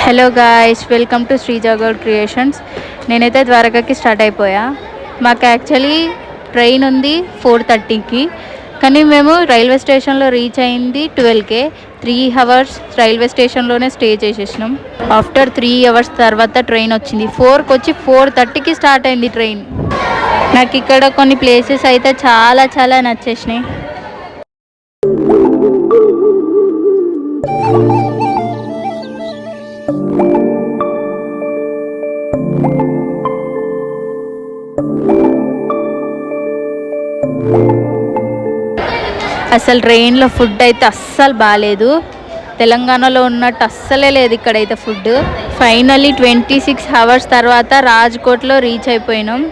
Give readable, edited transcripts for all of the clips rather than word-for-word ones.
Hello guys, welcome to Sreeja Goud creations. నేనైతే ద్వారకాకి start అయిపోయా. మాకు యాక్చువల్లీ ట్రైన్ ఉంది 4:30కి, కానీ మేము రైల్వే స్టేషన్లో రీచ్ అయింది 12కే. 3 అవర్స్ రైల్వే స్టేషన్లోనే స్టే చేసేసినాం. ఆఫ్టర్ 3 అవర్స్ తర్వాత ట్రైన్ వచ్చింది. 4కి వచ్చి 4:30కి స్టార్ట్ అయింది ట్రైన్. నాకు ఇక్కడ కొన్ని ప్లేసెస్ అయితే చాలా చాలా నచ్చేసినాయి. అసలు ట్రైన్లో ఫుడ్ అయితే అస్సలు బాగాలేదు. తెలంగాణలో ఉన్నట్టు అస్సలే లేదు ఇక్కడైతే ఫుడ్. ఫైనల్లీ 26 అవర్స్ తర్వాత రాజ్కోట్లో రీచ్ అయిపోయినాం.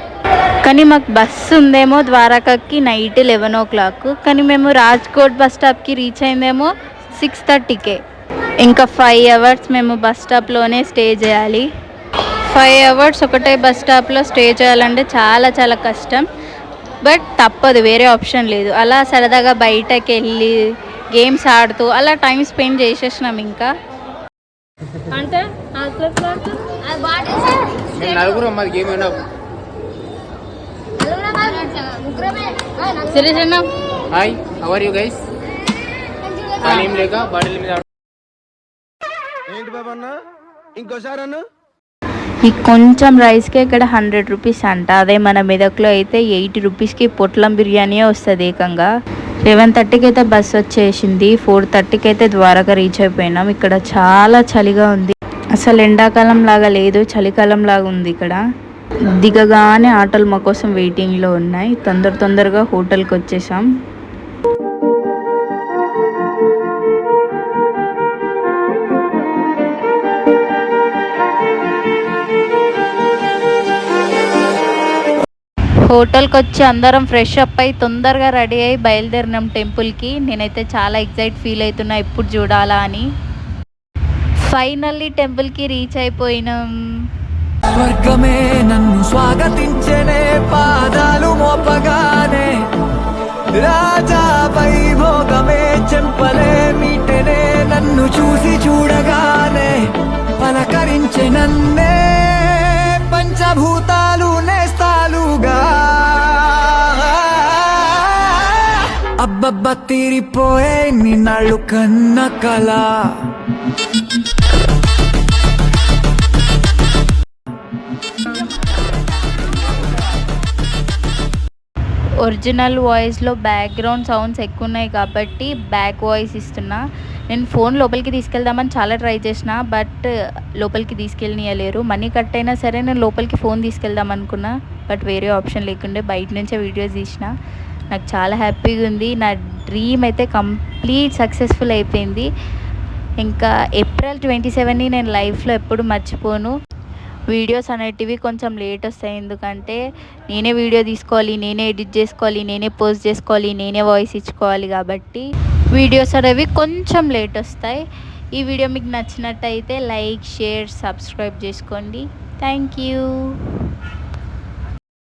కానీ మాకు బస్సు ఉందేమో ద్వారకాకి నైట్ 11 o'clock, కానీ మేము రాజ్కోట్ బస్ స్టాప్కి రీచ్ అయిందేమో 6:30కే. ఇంకా 5 అవర్స్ మేము బస్ స్టాప్లోనే స్టే చేయాలి. 5 అవర్స్ ఒకటే బస్ స్టాప్లో స్టే చేయాలంటే చాలా చాలా కష్టం. బట్ తప్పదు, వేరే ఆప్షన్ లేదు. అలా సరదాగా బయటకి వెళ్ళి గేమ్స్ ఆడుతూ అలా టైం స్పెండ్ చేసేసినాం. ఇంకా అంటే ఈ కొంచెం రైస్కే ఇక్కడ 100 రూపీస్ అంట. అదే మన మెదక్లో అయితే 80 రూపీస్కి పొట్లం బిర్యానీ వస్తుంది ఏకంగా. 11:30కి అయితే బస్ వచ్చేసింది. 4:30కి అయితే ద్వారకా రీచ్ అయిపోయినాం. ఇక్కడ చాలా చలిగా ఉంది. అసలు ఎండాకాలం లాగా లేదు, చలికాలం లాగా ఉంది ఇక్కడ. దిగగానే ఆటోలు మా కోసం వెయిటింగ్లో ఉన్నాయి. తొందరగా హోటల్కి వచ్చేసాం. హోటల్కి వచ్చి అందరం ఫ్రెష్ అప్ అయి తొందరగా రెడీ అయ్యి బయలుదేరినాం టెంపుల్కి. నేనైతే చాలా ఎక్సైట్ ఫీల్ అవుతున్నా ఎప్పుడు చూడాలా అని. ఫైనల్లీ టెంపుల్కి రీచ్ అయిపోయినాం. స్వర్గమే నన్ను స్వాగతించనే పాదాలు మోపగానే, రాజా వైభోగమే చెంపలే మీటనే నన్ను చూడగానే, పలకరించే నన్నే పంచభూతాలు నేస్తాలుగా. అబ్బబ్బ తీరిపోయే నిన్నాళ్ళు కన్న కళ. ఒరిజినల్ వాయిస్లో బ్యాక్గ్రౌండ్ సౌండ్స్ ఎక్కువ ఉన్నాయి కాబట్టి బ్యాక్ వాయిస్ ఇస్తున్నా. నేను ఫోన్ లోపలికి తీసుకెళ్దామని చాలా ట్రై చేసిన, బట్ లోపలికి తీసుకెళ్ళనియలేరు. మనీ కట్ అయినా సరే నేను లోపలికి ఫోన్ తీసుకెళ్దాం అనుకున్నా, బట్ వేరే ఆప్షన్ లేకుండే బయట నుంచే వీడియోస్ తీసిన. నాకు చాలా హ్యాపీగా ఉంది. నా డ్రీమ్ అయితే కంప్లీట్ సక్సెస్ఫుల్ అయిపోయింది. ఇంకా April 27ని నేను లైఫ్లో ఎప్పుడు మర్చిపోను. వీడియోస్ అనేటివి కొంచెం లేట్ వస్తాయి, ఎందుకంటే నేనే వీడియో తీసుకోవాలి, నేనే ఎడిట్ చేసుకోవాలి, నేనే పోస్ట్ చేసుకోవాలి, నేనే వాయిస్ ఇచ్చుకోవాలి. కాబట్టి వీడియోస్ అనేవి కొంచెం లేట్ వస్తాయి. ఈ వీడియో మీకు నచ్చినట్టయితే లైక్, షేర్, సబ్స్క్రైబ్ చేసుకోండి. Thank you.